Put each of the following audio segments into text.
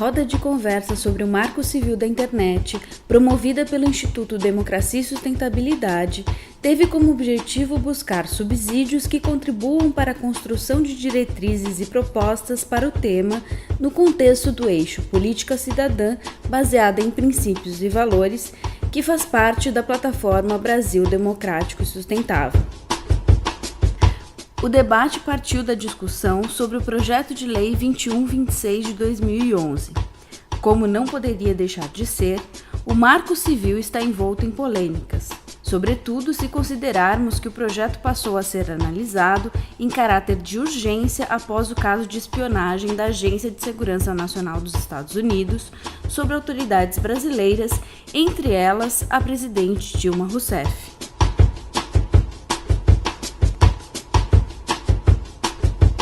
roda de conversa sobre o Marco Civil da Internet, promovida pelo Instituto Democracia e Sustentabilidade, teve como objetivo buscar subsídios que contribuam para a construção de diretrizes e propostas para o tema no contexto do eixo Política Cidadã baseada em princípios e valores, que faz parte da plataforma Brasil Democrático e Sustentável. O debate partiu da discussão sobre o projeto de lei 2126 de 2011. Como não poderia deixar de ser, o Marco Civil está envolto em polêmicas, sobretudo se considerarmos que o projeto passou a ser analisado em caráter de urgência após o caso de espionagem da Agência de Segurança Nacional dos Estados Unidos sobre autoridades brasileiras, entre elas a presidente Dilma Rousseff.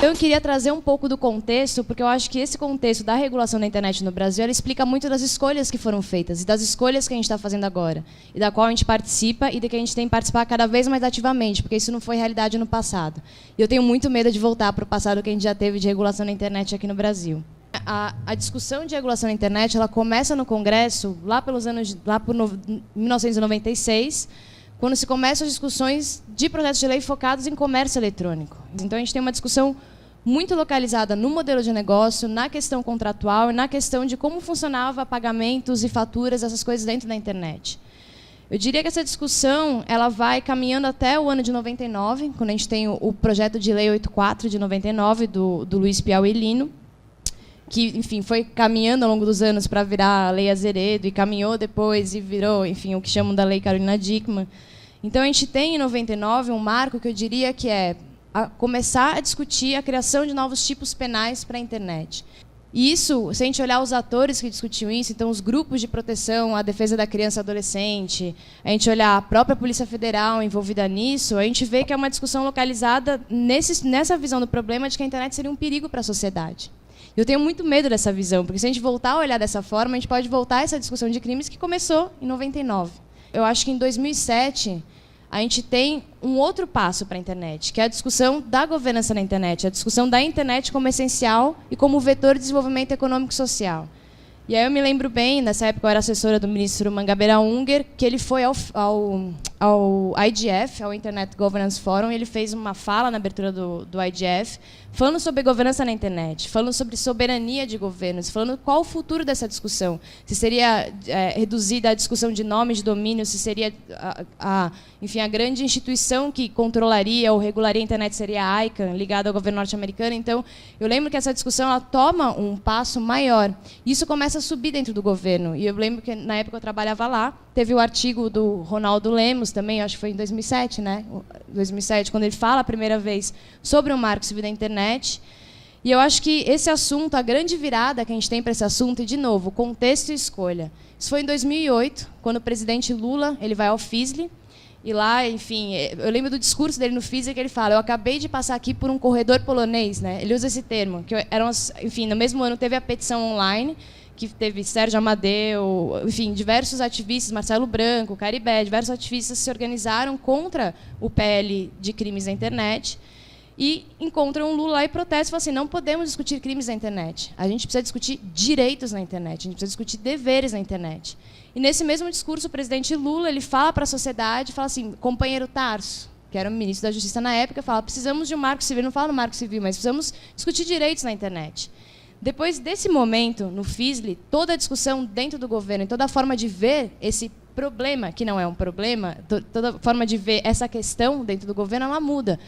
Eu queria trazer um pouco do contexto, porque eu acho que esse contexto da regulação da internet no Brasil, ela explica muito das escolhas que foram feitas e das escolhas que a gente está fazendo agora, e da qual a gente participa e da que a gente tem que participar cada vez mais ativamente, porque isso não foi realidade no passado. E eu tenho muito medo de voltar para o passado que a gente já teve de regulação da internet aqui no Brasil. A discussão de regulação da internet, ela começa no Congresso, lá por 1996, quando se começam as discussões de projetos de lei focados em comércio eletrônico. Então, a gente tem uma discussão muito localizada no modelo de negócio, na questão contratual e na questão de como funcionava pagamentos e faturas, essas coisas dentro da internet. Eu diria que essa discussão ela vai caminhando até o ano de 99, quando a gente tem o projeto de lei 84 de 99, do Luiz Piauí Lino, que, enfim, foi caminhando ao longo dos anos para virar a Lei Azeredo, e caminhou depois e virou, enfim, o que chamam da Lei Carolina Dickmann. Então, a gente tem, em 99, um marco que eu diria que é começar a discutir a criação de novos tipos penais para a internet. E isso, se a gente olhar os atores que discutiam isso, então os grupos de proteção à defesa da criança e adolescente, a gente olhar a própria Polícia Federal envolvida nisso, a gente vê que é uma discussão localizada nessa visão do problema de que a internet seria um perigo para a sociedade. Eu tenho muito medo dessa visão, porque se a gente voltar a olhar dessa forma, a gente pode voltar a essa discussão de crimes que começou em 99. Eu acho que em 2007... a gente tem um outro passo para a internet, que é a discussão da governança na internet, a discussão da internet como essencial e como vetor de desenvolvimento econômico e social. E aí eu me lembro bem, nessa época eu era assessora do ministro Mangabeira Unger, que ele foi ao IGF, ao Internet Governance Forum, e ele fez uma fala na abertura do IGF, falando sobre governança na internet, falando sobre soberania de governos, falando qual o futuro dessa discussão. Se seria reduzida a discussão de nome de domínio, se seria, enfim, a grande instituição que controlaria ou regularia a internet seria a ICANN, ligada ao governo norte-americano. Então, eu lembro que essa discussão ela toma um passo maior. Isso começa a subir dentro do governo. E eu lembro que, na época que eu trabalhava lá, teve o artigo do Ronaldo Lemos, também, acho que foi em 2007, né? 2007, quando ele fala a primeira vez sobre o Marco Civil da Internet. E eu acho que esse assunto, a grande virada que a gente tem para esse assunto, e, de novo, contexto e escolha. Isso foi em 2008, quando o presidente Lula ele vai ao FISLE, e lá, enfim, eu lembro do discurso dele no FISLE, que ele fala: eu acabei de passar aqui por um corredor polonês, né? Ele usa esse termo, que enfim, no mesmo ano teve a petição online, que teve Sérgio Amadeu, enfim, diversos ativistas, Marcelo Branco, Caribé, diversos ativistas se organizaram contra o PL de crimes na internet e encontram o Lula lá e protestam e falam assim: não podemos discutir crimes na internet, a gente precisa discutir direitos na internet, a gente precisa discutir deveres na internet. E nesse mesmo discurso, o presidente Lula ele fala para a sociedade, fala assim: companheiro Tarso, que era o ministro da Justiça na época, fala: precisamos de um marco civil, não fala no marco civil, mas precisamos discutir direitos na internet. Depois desse momento, no FISLE, toda a discussão dentro do governo, toda a forma de ver esse problema, que não é um problema, toda a forma de ver essa questão dentro do governo, ela muda.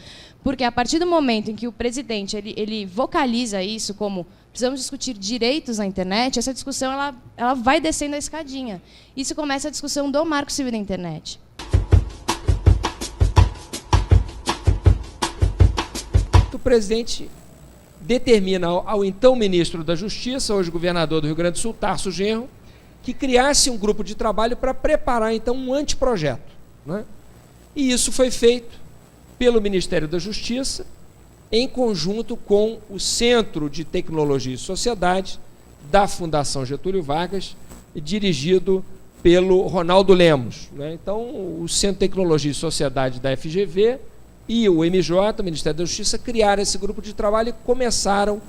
Porque a partir do momento em que o presidente ele vocaliza isso como precisamos discutir direitos na internet, essa discussão ela vai descendo a escadinha. Isso começa a discussão do Marco Civil da Internet. O presidente determina ao então ministro da Justiça, hoje governador do Rio Grande do Sul, Tarso Genro, que criasse um grupo de trabalho para preparar, então, um anteprojeto, né? E isso foi feito pelo Ministério da Justiça, em conjunto com o Centro de Tecnologia e Sociedade da Fundação Getúlio Vargas, dirigido pelo Ronaldo Lemos, né? Então, o Centro de Tecnologia e Sociedade da FGV e o MJ, o Ministério da Justiça, criaram esse grupo de trabalho e começaram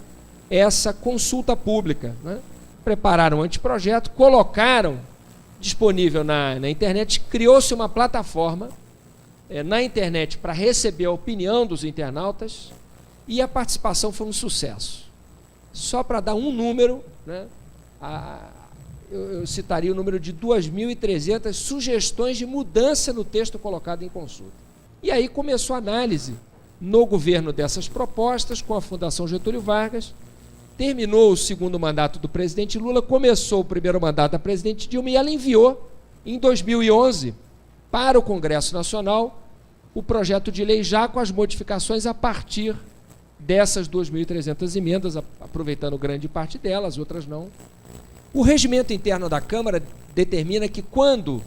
essa consulta pública, né, prepararam um anteprojeto, colocaram disponível na internet, criou-se uma plataforma na internet para receber a opinião dos internautas e a participação foi um sucesso. Só para dar um número, né, eu citaria o número de 2.300 sugestões de mudança no texto colocado em consulta. E aí começou a análise no governo dessas propostas, com a Fundação Getúlio Vargas, terminou o segundo mandato do presidente Lula, começou o primeiro mandato da presidente Dilma e ela enviou, em 2011, para o Congresso Nacional, o projeto de lei já com as modificações a partir dessas 2.300 emendas, aproveitando grande parte delas, outras não. O regimento interno da Câmara determina que quando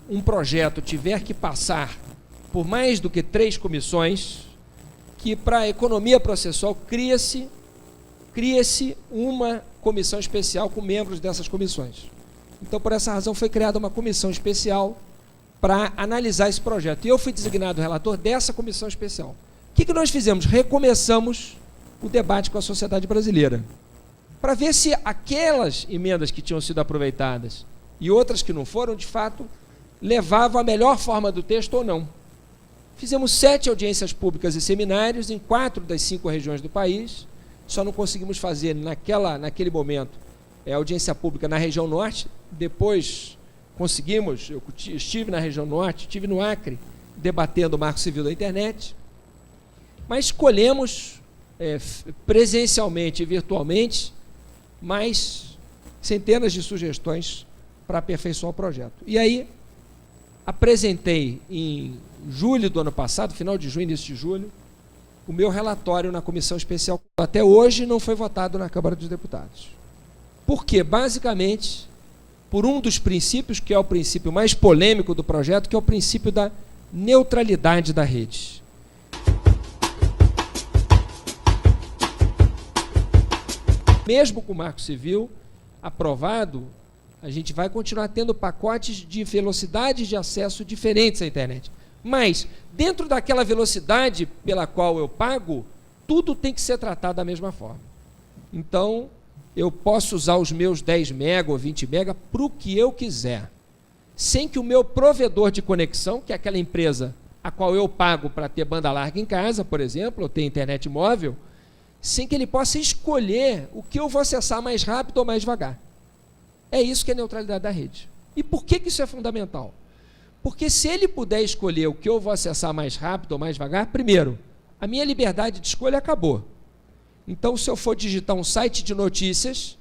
um projeto tiver que passar por mais do que 3 comissões, que para a economia processual cria-se uma comissão especial com membros dessas comissões. Então, por essa razão, foi criada uma comissão especial para analisar esse projeto. E eu fui designado relator dessa comissão especial. O que nós fizemos? Recomeçamos o debate com a sociedade brasileira, para ver se aquelas emendas que tinham sido aproveitadas e outras que não foram, de fato, levavam a melhor forma do texto ou não. Fizemos 7 audiências públicas e seminários em 4 das 5 regiões do país, só não conseguimos fazer naquele momento audiência pública na região norte, depois conseguimos, eu estive na região norte, estive no Acre, debatendo o Marco Civil da Internet, mas escolhemos presencialmente e virtualmente mais centenas de sugestões para aperfeiçoar o projeto. E aí, apresentei em julho do ano passado, final de junho, início de julho, o meu relatório na comissão especial. Até hoje não foi votado na Câmara dos Deputados. Por quê? Basicamente, por um dos princípios, que é o princípio mais polêmico do projeto, que é o princípio da neutralidade da rede. Mesmo com o Marco Civil aprovado, a gente vai continuar tendo pacotes de velocidades de acesso diferentes à internet. Mas, dentro daquela velocidade pela qual eu pago, tudo tem que ser tratado da mesma forma. Então, eu posso usar os meus 10 mega ou 20 mega para o que eu quiser, sem que o meu provedor de conexão, que é aquela empresa a qual eu pago para ter banda larga em casa, por exemplo, ou ter internet móvel, sem que ele possa escolher o que eu vou acessar mais rápido ou mais devagar. É isso que é a neutralidade da rede. E por que isso é fundamental? Porque se ele puder escolher o que eu vou acessar mais rápido ou mais devagar, primeiro, a minha liberdade de escolha acabou. Então, se eu for digitar um site de notícias,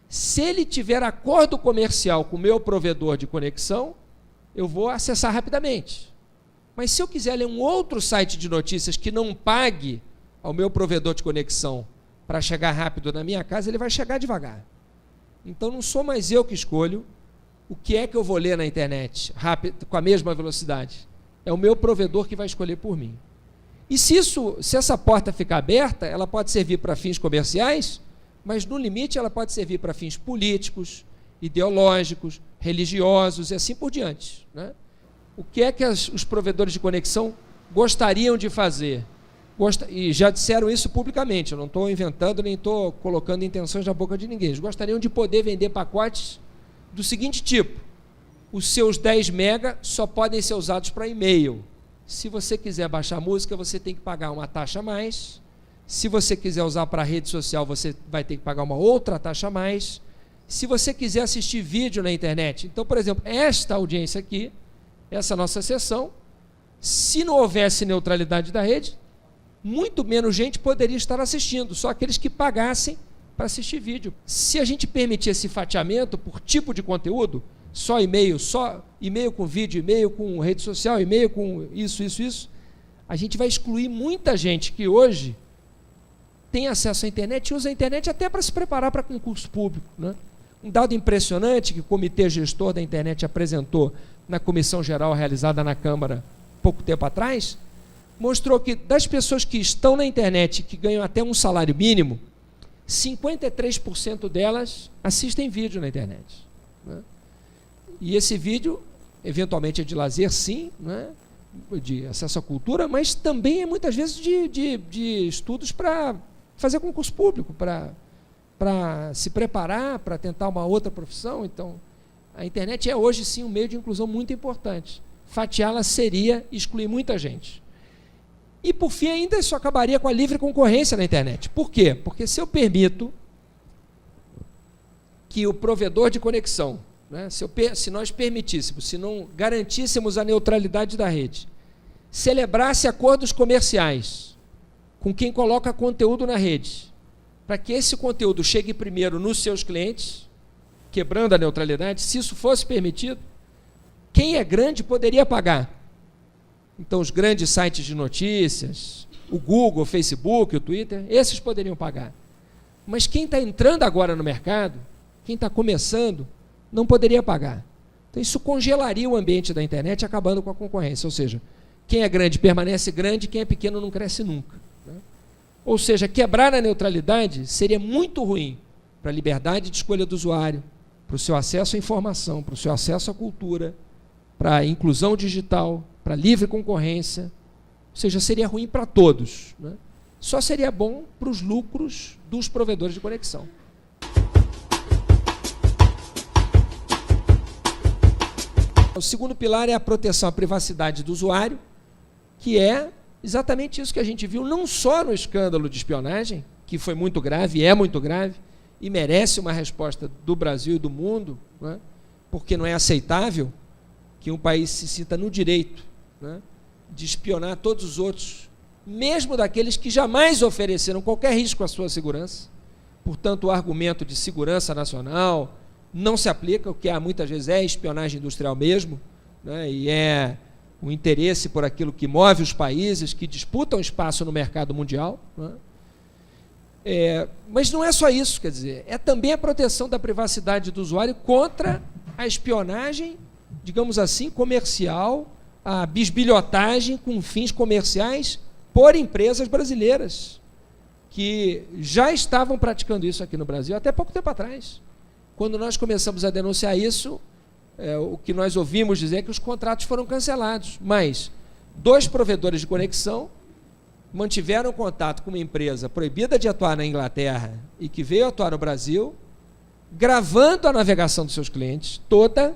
se ele tiver acordo comercial com o meu provedor de conexão, eu vou acessar rapidamente. Mas se eu quiser ler um outro site de notícias que não pague ao meu provedor de conexão para chegar rápido na minha casa, ele vai chegar devagar. Então, não sou mais eu que escolho o que é que eu vou ler na internet rápido, com a mesma velocidade. É o meu provedor que vai escolher por mim. E se essa porta ficar aberta, ela pode servir para fins comerciais, mas no limite ela pode servir para fins políticos, ideológicos, religiosos e assim por diante, né? O que é que os provedores de conexão gostariam de fazer? E já disseram isso publicamente, eu não estou inventando nem estou colocando intenções na boca de ninguém. Eles gostariam de poder vender pacotes do seguinte tipo: os seus 10 mega só podem ser usados para e-mail. Se você quiser baixar música, você tem que pagar uma taxa a mais. Se você quiser usar para rede social, você vai ter que pagar uma outra taxa a mais. Se você quiser assistir vídeo na internet, então, por exemplo, esta audiência aqui, essa nossa sessão, se não houvesse neutralidade da rede, muito menos gente poderia estar assistindo, só aqueles que pagassem para assistir vídeo. Se a gente permitir esse fatiamento por tipo de conteúdo, só e-mail com vídeo, e-mail com rede social, e-mail com isso, a gente vai excluir muita gente que hoje tem acesso à internet e usa a internet até para se preparar para concurso público, né? Um dado impressionante que o Comitê Gestor da Internet apresentou na Comissão Geral realizada na Câmara pouco tempo atrás, mostrou que das pessoas que estão na internet, que ganham até um salário mínimo, 53% delas assistem vídeo na internet, né? E esse vídeo, eventualmente, é de lazer, sim, né? De acesso à cultura, mas também é muitas vezes de estudos para fazer concurso público, para para se preparar, para tentar uma outra profissão. Então, a internet é hoje, sim, um meio de inclusão muito importante. Fatiá-la seria excluir muita gente. E, por fim, ainda isso acabaria com a livre concorrência na internet. Por quê? Porque se eu permito que o provedor de conexão, né, se nós permitíssemos, se não garantíssemos a neutralidade da rede, celebrasse acordos comerciais com quem coloca conteúdo na rede, para que esse conteúdo chegue primeiro nos seus clientes, quebrando a neutralidade, se isso fosse permitido, quem é grande poderia pagar. Então, os grandes sites de notícias, o Google, o Facebook, o Twitter, esses poderiam pagar. Mas quem está entrando agora no mercado, quem está começando, não poderia pagar. Então, isso congelaria o ambiente da internet, acabando com a concorrência. Ou seja, quem é grande permanece grande, quem é pequeno não cresce nunca, né? Ou seja, quebrar a neutralidade seria muito ruim para a liberdade de escolha do usuário, para o seu acesso à informação, para o seu acesso à cultura, para a inclusão digital, para a livre concorrência. Ou seja, seria ruim para todos, né? Só seria bom para os lucros dos provedores de conexão. O segundo pilar é a proteção à privacidade do usuário, que é exatamente isso que a gente viu, não só no escândalo de espionagem, que foi muito grave, é muito grave, e merece uma resposta do Brasil e do mundo, né? Porque não é aceitável que um país se sinta no direito, né, de espionar todos os outros, mesmo daqueles que jamais ofereceram qualquer risco à sua segurança. Portanto, o argumento de segurança nacional não se aplica, o que há muitas vezes é espionagem industrial mesmo, né, e é o interesse por aquilo que move os países, que disputam espaço no mercado mundial, né? Mas não é só isso, quer dizer, é também a proteção da privacidade do usuário contra a espionagem, digamos assim, comercial, a bisbilhotagem com fins comerciais por empresas brasileiras, que já estavam praticando isso aqui no Brasil até pouco tempo atrás. Quando nós começamos a denunciar isso, o que nós ouvimos dizer é que os contratos foram cancelados, mas 2 provedores de conexão mantiveram contato com uma empresa proibida de atuar na Inglaterra e que veio atuar no Brasil, gravando a navegação dos seus clientes toda,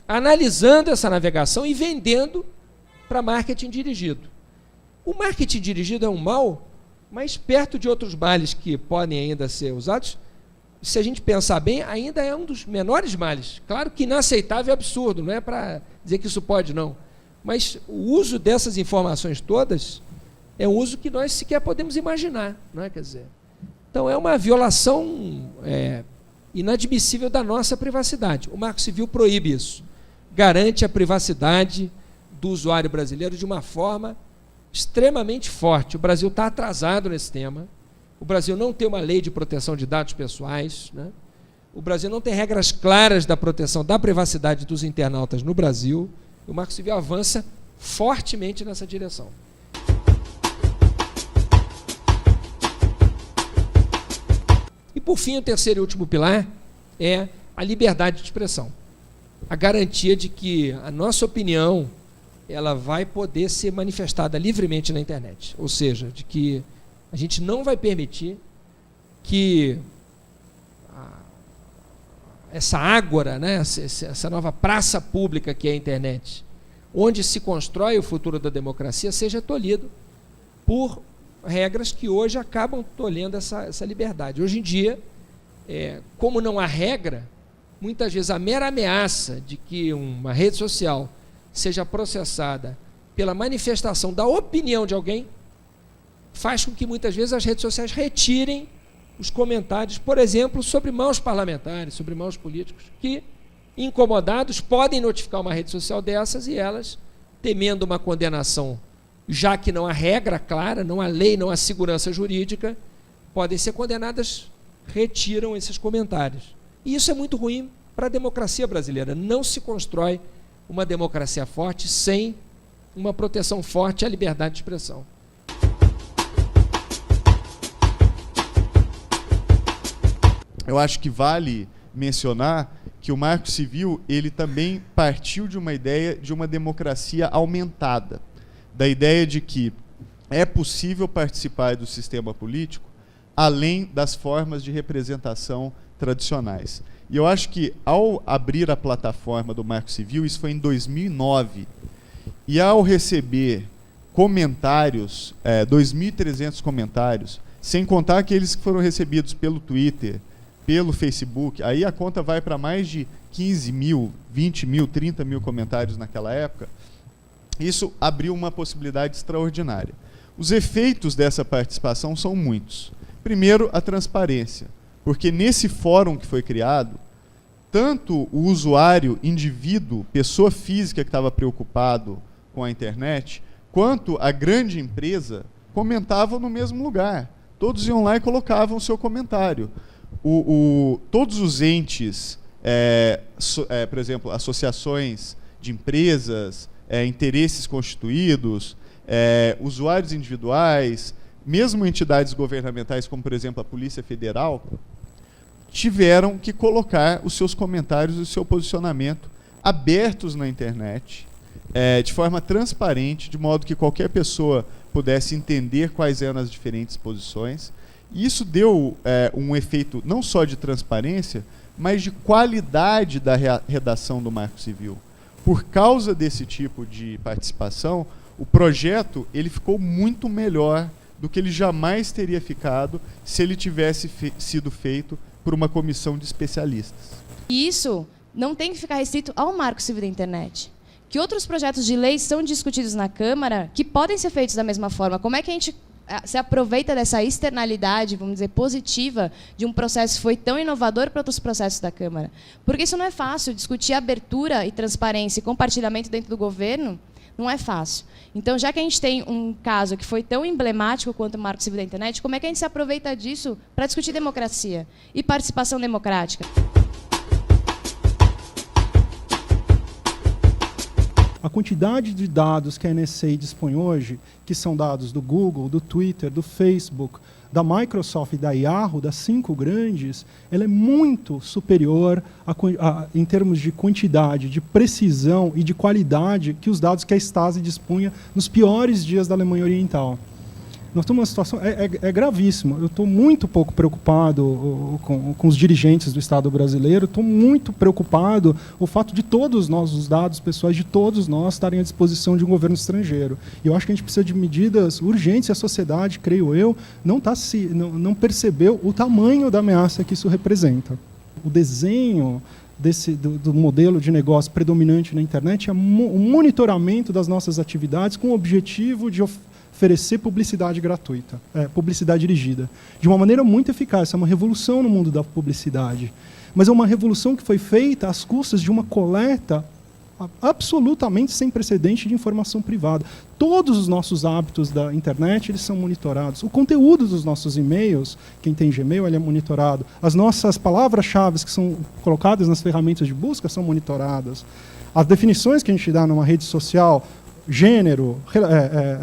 analisando essa navegação e vendendo para marketing dirigido. O marketing dirigido é um mal, mas perto de outros males que podem ainda ser usados, se a gente pensar bem, ainda é um dos menores males. Claro que inaceitável e absurdo, não é para dizer que isso pode, não. Mas o uso dessas informações todas é um uso que nós sequer podemos imaginar, não é? Quer dizer, então é uma violação inadmissível da nossa privacidade. O Marco Civil proíbe isso. Garante a privacidade do usuário brasileiro de uma forma extremamente forte. O Brasil está atrasado nesse tema. O Brasil não tem uma lei de proteção de dados pessoais, né? O Brasil não tem regras claras da proteção da privacidade dos internautas no Brasil. O Marco Civil avança fortemente nessa direção. E, por fim, o terceiro e último pilar é a liberdade de expressão. A garantia de que a nossa opinião ela vai poder ser manifestada livremente na internet. Ou seja, de que a gente não vai permitir que essa ágora, né, essa nova praça pública que é a internet, onde se constrói o futuro da democracia, seja tolhido por regras que hoje acabam tolhendo essa liberdade. Hoje em dia, como não há regra, muitas vezes a mera ameaça de que uma rede social seja processada pela manifestação da opinião de alguém faz com que muitas vezes as redes sociais retirem os comentários, por exemplo, sobre maus parlamentares, sobre maus políticos, que, incomodados, podem notificar uma rede social dessas e elas, temendo uma condenação, já que não há regra clara, não há lei, não há segurança jurídica, podem ser condenadas, retiram esses comentários. E isso é muito ruim para a democracia brasileira. Não se constrói uma democracia forte sem uma proteção forte à liberdade de expressão. Eu acho que vale mencionar que o Marco Civil ele também partiu de uma ideia de uma democracia aumentada, da ideia de que é possível participar do sistema político além das formas de representação tradicionais. E eu acho que, ao abrir a plataforma do Marco Civil, isso foi em 2009, e ao receber comentários, 2.300 comentários, sem contar aqueles que foram recebidos pelo Twitter, pelo Facebook, aí a conta vai para mais de 15 mil, 20 mil, 30 mil comentários naquela época, isso abriu uma possibilidade extraordinária. Os efeitos dessa participação são muitos. Primeiro, a transparência, porque nesse fórum que foi criado, tanto o usuário, indivíduo, pessoa física que estava preocupado com a internet, quanto a grande empresa comentavam no mesmo lugar. Todos iam lá e colocavam o seu comentário. Todos os entes, por exemplo, associações de empresas, interesses constituídos, usuários individuais, mesmo entidades governamentais, como, por exemplo, a Polícia Federal, tiveram que colocar os seus comentários e o seu posicionamento abertos na internet, de forma transparente, de modo que qualquer pessoa pudesse entender quais eram as diferentes posições. E isso deu um efeito não só de transparência, mas de qualidade da redação do Marco Civil. Por causa desse tipo de participação, o projeto ele ficou muito melhor do que ele jamais teria ficado se ele tivesse sido feito por uma comissão de especialistas. E isso não tem que ficar restrito ao Marco Civil da Internet. Que outros projetos de lei são discutidos na Câmara que podem ser feitos da mesma forma. Como é que a gente se aproveita dessa externalidade, vamos dizer, positiva, de um processo que foi tão inovador para outros processos da Câmara? Porque isso não é fácil. Discutir abertura e transparência e compartilhamento dentro do governo não é fácil. Então, já que a gente tem um caso que foi tão emblemático quanto o Marco Civil da Internet, como é que a gente se aproveita disso para discutir democracia e participação democrática? A quantidade de dados que a NSA dispõe hoje, que são dados do Google, do Twitter, do Facebook, da Microsoft e da Yahoo, das 5 grandes, ela é muito superior em termos de quantidade, de precisão e de qualidade que os dados que a Stasi dispunha nos piores dias da Alemanha Oriental. Nós estamos numa situação gravíssima. Eu estou muito pouco preocupado com os dirigentes do Estado brasileiro. Estou muito preocupado com o fato de todos nós, os dados pessoais de todos nós, estarem à disposição de um governo estrangeiro. E eu acho que a gente precisa de medidas urgentes. E a sociedade, creio eu, não percebeu o tamanho da ameaça que isso representa. O desenho do modelo de negócio predominante na internet é o monitoramento das nossas atividades com o objetivo de oferecer publicidade gratuita, publicidade dirigida, de uma maneira muito eficaz. É uma revolução no mundo da publicidade. Mas é uma revolução que foi feita às custas de uma coleta absolutamente sem precedente de informação privada. Todos os nossos hábitos da internet eles são monitorados. O conteúdo dos nossos e-mails, quem tem Gmail, ele é monitorado. As nossas palavras-chave que são colocadas nas ferramentas de busca são monitoradas. As definições que a gente dá numa rede social, gênero,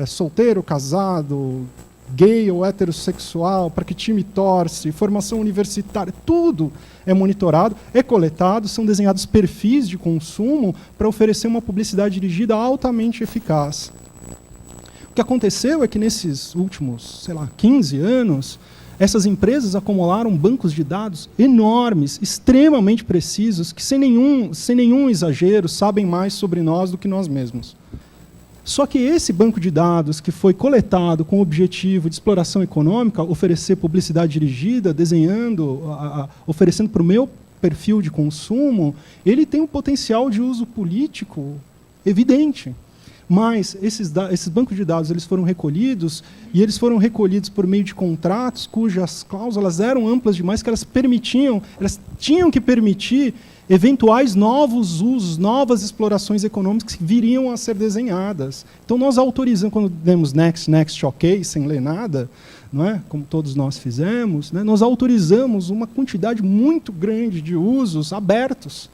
solteiro, casado, gay ou heterossexual, para que time torce, formação universitária, tudo é monitorado, é coletado, são desenhados perfis de consumo para oferecer uma publicidade dirigida altamente eficaz. O que aconteceu é que nesses últimos, 15 anos, essas empresas acumularam bancos de dados enormes, extremamente precisos, que sem nenhum exagero sabem mais sobre nós do que nós mesmos. Só que esse banco de dados que foi coletado com o objetivo de exploração econômica, oferecer publicidade dirigida, oferecendo para o meu perfil de consumo, ele tem um potencial de uso político evidente. Mas esses bancos de dados eles foram recolhidos, e eles foram recolhidos por meio de contratos cujas cláusulas eram amplas demais, que elas tinham que permitir eventuais novos usos, novas explorações econômicas que viriam a ser desenhadas. Então, nós autorizamos, quando demos next, ok, sem ler nada, não é? Como todos nós fizemos, né? Nós autorizamos uma quantidade muito grande de usos abertos.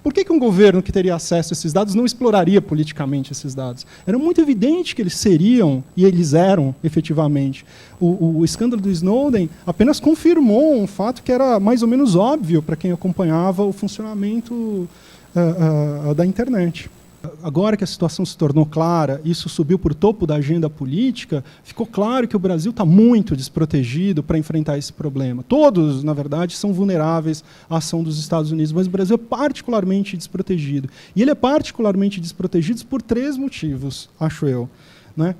Por que um governo que teria acesso a esses dados não exploraria politicamente esses dados? Era muito evidente que eles seriam, e eles eram, efetivamente. O escândalo do Snowden apenas confirmou um fato que era mais ou menos óbvio para quem acompanhava o funcionamento da internet. Agora que a situação se tornou clara, isso subiu para o topo da agenda política, ficou claro que o Brasil está muito desprotegido para enfrentar esse problema. Todos, na verdade, são vulneráveis à ação dos Estados Unidos, mas o Brasil é particularmente desprotegido. E ele é particularmente desprotegido por 3 motivos, acho eu, né?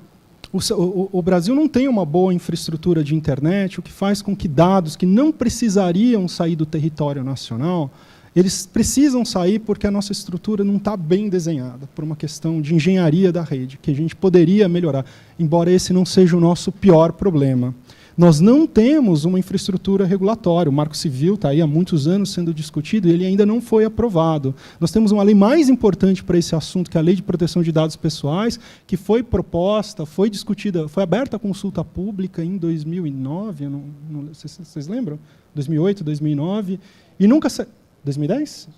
O Brasil não tem uma boa infraestrutura de internet, o que faz com que dados que não precisariam sair do território nacional, eles precisam sair porque a nossa estrutura não está bem desenhada, por uma questão de engenharia da rede, que a gente poderia melhorar, embora esse não seja o nosso pior problema. Nós não temos uma infraestrutura regulatória. O Marco Civil está aí há muitos anos sendo discutido e ele ainda não foi aprovado. Nós temos uma lei mais importante para esse assunto, que é a Lei de Proteção de Dados Pessoais, que foi proposta, foi discutida, foi aberta a consulta pública em 2009, vocês lembram? 2008, 2009, e nunca... 2010?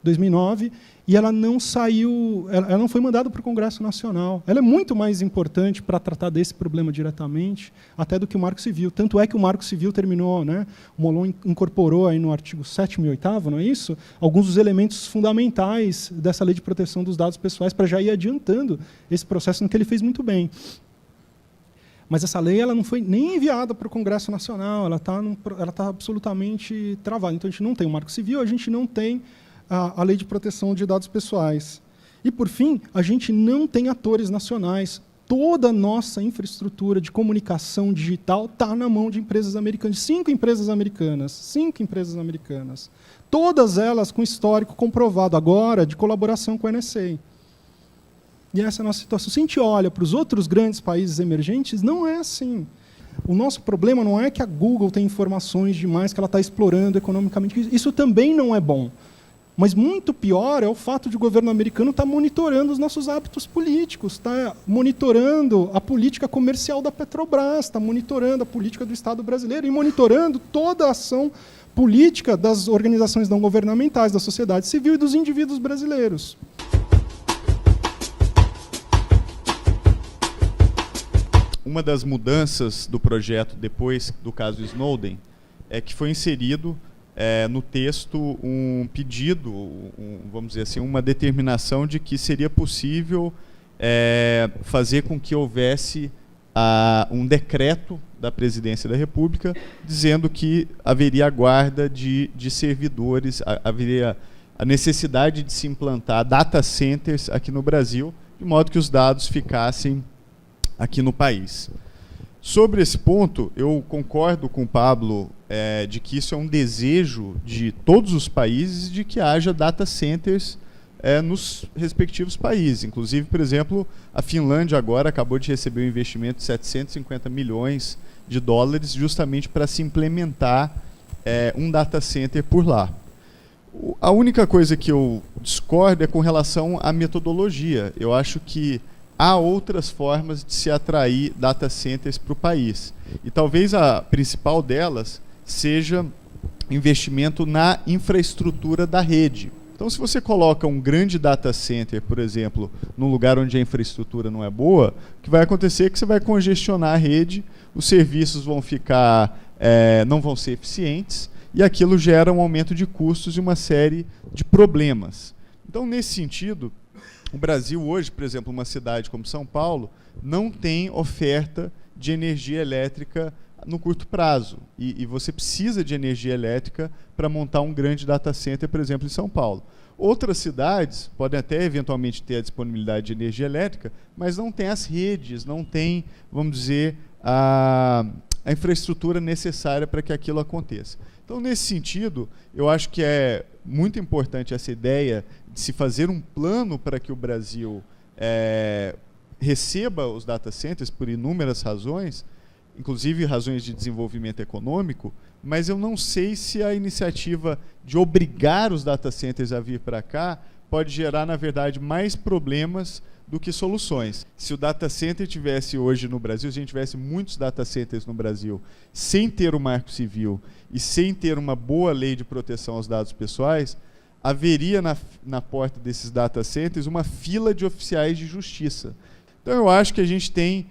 2009, e ela não saiu, ela não foi mandada para o Congresso Nacional. Ela é muito mais importante para tratar desse problema diretamente, até do que o Marco Civil. Tanto é que o Marco Civil terminou, né, o Molon incorporou aí no artigo 7º e 8º, não é isso? Alguns dos elementos fundamentais dessa Lei de Proteção dos Dados Pessoais para já ir adiantando esse processo, no que ele fez muito bem. Mas essa lei ela não foi nem enviada para o Congresso Nacional, ela está absolutamente travada. Então, a gente não tem o Marco Civil, a gente não tem a Lei de Proteção de Dados Pessoais. E, por fim, a gente não tem atores nacionais. Toda a nossa infraestrutura de comunicação digital está na mão de empresas americanas, 5 empresas americanas, 5 empresas americanas. Todas elas com histórico comprovado agora de colaboração com a NSA. E essa é a nossa situação. Se a gente olha para os outros grandes países emergentes, não é assim. O nosso problema não é que a Google tem informações demais que ela está explorando economicamente. Isso também não é bom. Mas muito pior é o fato de o governo americano estar monitorando os nossos hábitos políticos, está monitorando a política comercial da Petrobras, está monitorando a política do Estado brasileiro e monitorando toda a ação política das organizações não governamentais, da sociedade civil e dos indivíduos brasileiros. Uma das mudanças do projeto depois do caso Snowden é que foi inserido no texto um pedido, vamos dizer assim, uma determinação de que seria possível fazer com que houvesse um decreto da Presidência da República dizendo que haveria a guarda de servidores, haveria a necessidade de se implantar data centers aqui no Brasil, de modo que os dados ficassem aqui no país. Sobre esse ponto, eu concordo com o Pablo de que isso é um desejo de todos os países de que haja data centers nos respectivos países. Inclusive, por exemplo, a Finlândia agora acabou de receber um investimento de 750 milhões de dólares justamente para se implementar um data center por lá. A única coisa que eu discordo é com relação à metodologia. Eu acho que há outras formas de se atrair data centers para o país. E talvez a principal delas seja investimento na infraestrutura da rede. Então, se você coloca um grande data center, por exemplo, num lugar onde a infraestrutura não é boa, o que vai acontecer é que você vai congestionar a rede, os serviços vão ficar, não vão ser eficientes, e aquilo gera um aumento de custos e uma série de problemas. Então, nesse sentido, o Brasil hoje, por exemplo, uma cidade como São Paulo, não tem oferta de energia elétrica no curto prazo. E você precisa de energia elétrica para montar um grande data center, por exemplo, em São Paulo. Outras cidades podem até eventualmente ter a disponibilidade de energia elétrica, mas não tem as redes, não tem, vamos dizer, a infraestrutura necessária para que aquilo aconteça. Então, nesse sentido, eu acho que é muito importante essa ideia de se fazer um plano para que o Brasil receba os data centers por inúmeras razões, inclusive razões de desenvolvimento econômico, mas eu não sei se a iniciativa de obrigar os data centers a vir para cá pode gerar, na verdade, mais problemas do que soluções. Se o data center tivesse hoje no Brasil, se a gente tivesse muitos data centers no Brasil, sem ter o Marco Civil e sem ter uma boa lei de proteção aos dados pessoais, haveria na porta desses data centers uma fila de oficiais de justiça. Então, eu acho que a gente tem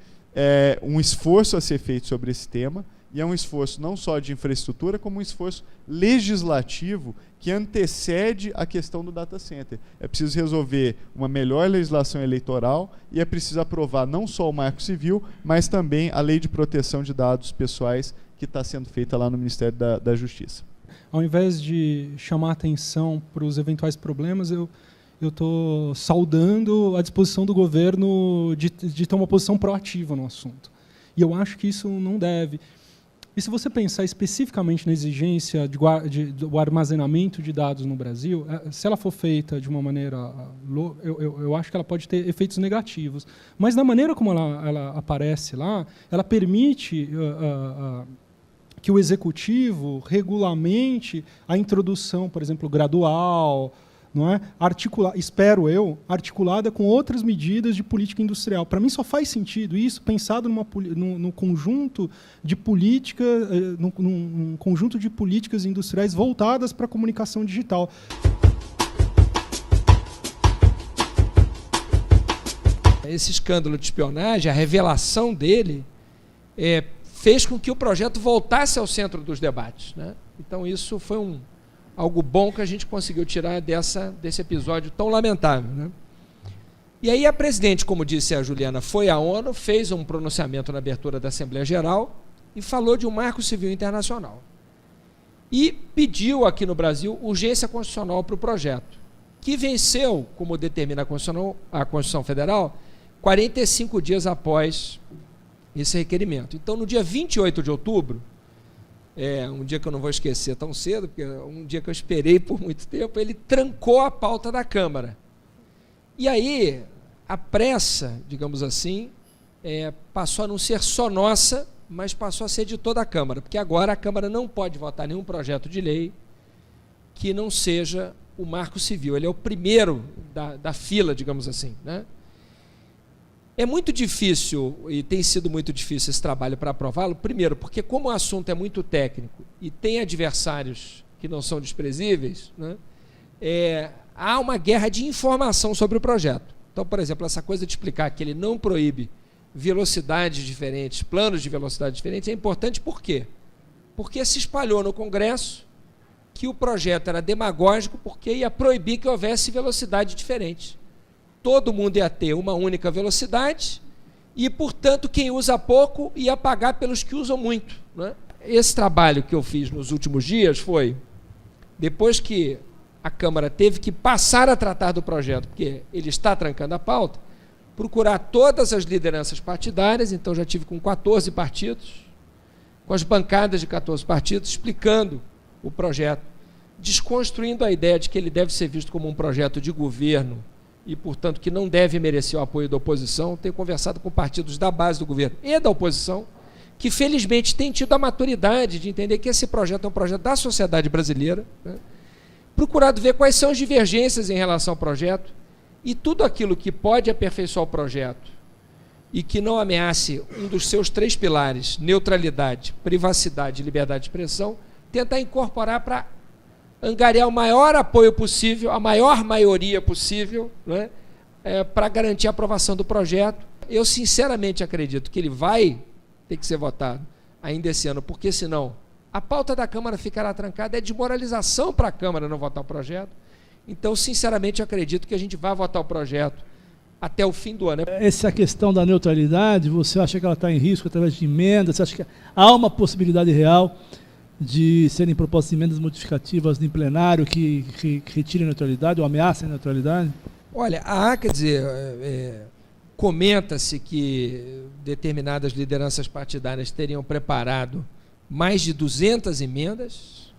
um esforço a ser feito sobre esse tema. e é um esforço não só de infraestrutura, como um esforço legislativo que antecede a questão do data center. É preciso resolver uma melhor legislação eleitoral e é preciso aprovar não só o Marco Civil, mas também a Lei de Proteção de Dados Pessoais, que está sendo feita lá no Ministério da Justiça. Ao invés de chamar atenção para os eventuais problemas, eu estou saudando a disposição do governo de ter uma posição proativa no assunto. E eu acho que isso não deve. E se você pensar especificamente na exigência do armazenamento de dados no Brasil, se ela for feita de uma maneira... Eu acho que ela pode ter efeitos negativos. Mas, da maneira como ela aparece lá, ela permite que o executivo regulamente a introdução, por exemplo, gradual, não é? Espero eu, articulada com outras medidas de política industrial. Para mim só faz sentido isso pensado no conjunto de política, num conjunto de políticas industriais voltadas para a comunicação digital. Esse escândalo de espionagem, a revelação dele, fez com que o projeto voltasse ao centro dos debates, né? Então isso foi algo bom que a gente conseguiu tirar desse episódio tão lamentável, né? E aí a presidente, como disse a Juliana, foi à ONU, fez um pronunciamento na abertura da Assembleia Geral e falou de um marco civil internacional. E pediu aqui no Brasil urgência constitucional para o projeto, que venceu, como determina a Constituição Federal, 45 dias após esse requerimento. Então, no dia 28 de outubro, um dia que eu não vou esquecer tão cedo, porque um dia que eu esperei por muito tempo, ele trancou a pauta da Câmara. E aí, a pressa, digamos assim, passou a não ser só nossa, mas passou a ser de toda a Câmara, porque agora a Câmara não pode votar nenhum projeto de lei que não seja o Marco Civil. Ele é o primeiro da fila, digamos assim, né? É muito difícil, e tem sido muito difícil esse trabalho para aprová-lo, primeiro, porque como o assunto é muito técnico e tem adversários que não são desprezíveis, né, há uma guerra de informação sobre o projeto. Então, por exemplo, essa coisa de explicar que ele não proíbe velocidades diferentes, planos de velocidade diferentes, é importante por quê? Porque se espalhou no Congresso que o projeto era demagógico porque ia proibir que houvesse velocidade diferente. Todo mundo ia ter uma única velocidade e, portanto, quem usa pouco ia pagar pelos que usam muito, né? Esse trabalho que eu fiz nos últimos dias foi, depois que a Câmara teve que passar a tratar do projeto, porque ele está trancando a pauta, procurar todas as lideranças partidárias, então já tive com 14 partidos, com as bancadas de 14 partidos, explicando o projeto, desconstruindo a ideia de que ele deve ser visto como um projeto de governo e, portanto, que não deve merecer o apoio da oposição. Tenho conversado com partidos da base do governo e da oposição, que felizmente têm tido a maturidade de entender que esse projeto é um projeto da sociedade brasileira, né? Procurado ver quais são as divergências em relação ao projeto e tudo aquilo que pode aperfeiçoar o projeto e que não ameace um dos seus 3 pilares, neutralidade, privacidade e liberdade de expressão, tentar incorporar para angariar o maior apoio possível, a maior maioria possível, né, para garantir a aprovação do projeto. Eu sinceramente acredito que ele vai ter que ser votado ainda esse ano, porque senão a pauta da Câmara ficará trancada, é desmoralização para a Câmara não votar o projeto. Então, sinceramente, acredito que a gente vai votar o projeto até o fim do ano. Essa questão da neutralidade, você acha que ela está em risco através de emendas? Você acha que há uma possibilidade real de serem propostas emendas modificativas em plenário que retirem a neutralidade ou ameacem a neutralidade? Olha, quer dizer, comenta-se que determinadas lideranças partidárias teriam preparado mais de 200 emendas,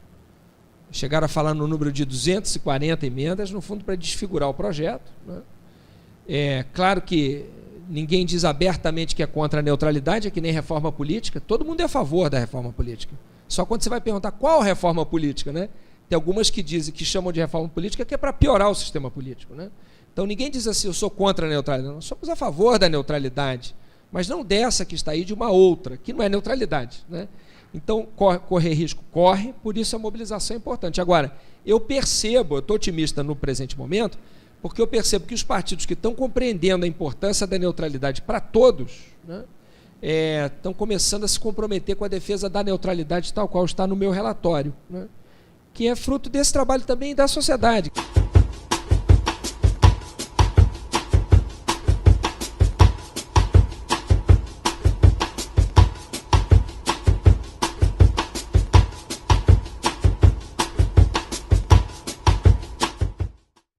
chegaram a falar no número de 240 emendas, no fundo para desfigurar o projeto, né? Claro que ninguém diz abertamente que é contra a neutralidade, é que nem reforma política, todo mundo é a favor da reforma política. Só quando você vai perguntar qual reforma política, né? Tem algumas que dizem, que chamam de reforma política, que é para piorar o sistema político, né? Então ninguém diz assim, eu sou contra a neutralidade. Nós somos a favor da neutralidade, mas não dessa que está aí, de uma outra, que não é neutralidade, né? Então, correr risco, corre, por isso a mobilização é importante. Agora, eu estou otimista no presente momento, porque eu percebo que os partidos que estão compreendendo a importância da neutralidade para todos, né, estão começando a se comprometer com a defesa da neutralidade tal qual está no meu relatório, né? Que é fruto desse trabalho também da sociedade.